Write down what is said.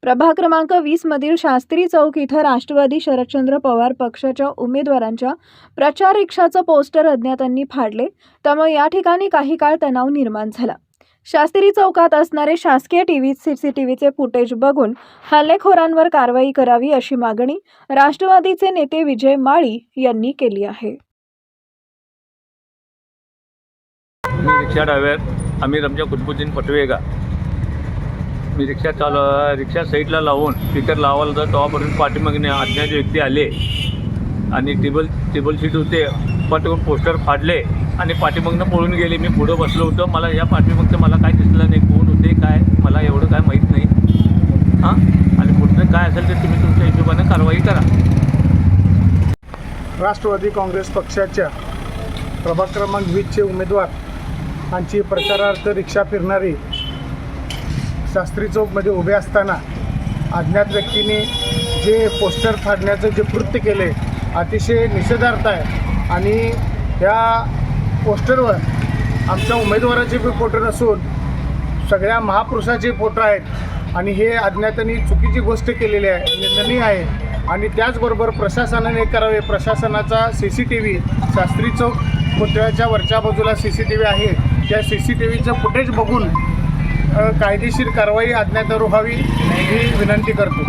प्रभाग क्रमांक 20 मधील शास्त्री चौक इथं राष्ट्रवादी शरदचंद्र पवार पक्षाच्या उमेदवारांच्या प्रचार रिक्षाचं पोस्टर अज्ञातांनी फाडले, त्यामुळे या ठिकाणी काही काळ तणाव निर्माण झाला। शास्त्री चौकात असणारे शासकीय सीसीटीव्हीचे फुटेज बघून हल्लेखोरांवर कारवाई करावी अशी मागणी राष्ट्रवादीचे नेते विजय माळी यांनी केली आहे। मी रिक्षा ड्रायव्हर आम्ही रमजा कुतुबुद्दीन पटवेगा। मी रिक्षा साईडला लावून स्पीकर लावायला तर तेव्हापर्यंत पाठीमागणे अज्ञात व्यक्ती आले आणि टेबल सीट होते पण पोस्टर फाडले आणि पाठीमागनं पळून गेले। मी पुढं बसलो होतो, मला या पाठीमागचं मला काय दिसलं नाही, कोण होते काय मला एवढं काय माहीत नाही। हां, आणि पुढचं काय असेल तर तुम्ही तुमच्या हिशोबाने कारवाई करा। राष्ट्रवादी काँग्रेस पक्षाच्या प्रभाग क्रमांक 20चे उमेदवार यांची प्रचारार्थ रिक्षा फिरणारी शास्त्री चौकमध्ये उभे असताना अज्ञात व्यक्तीने जे पोस्टर फाडण्याचं जे कृत्य केले अतिशय निषेधार्थ आहे आणि या पोस्टरवर आमच्या उमेदवाराचे बी फोटो नसून सगळ्या महापुरुषाचे फोटो आहेत आणि हे अज्ञातांनी चुकीची गोष्ट केलेली आहे, निंदनीय आहे। आणि त्याचबरोबर प्रशासनाने करावे, प्रशासनाचा CCTV शास्त्री चौक पुतळ्याच्या वरच्या बाजूला CCTV आहे, त्या CCTVचं फुटेज बघून कायदेशीर कारवाई अज्ञातावर व्हावी ही विनंती करतो।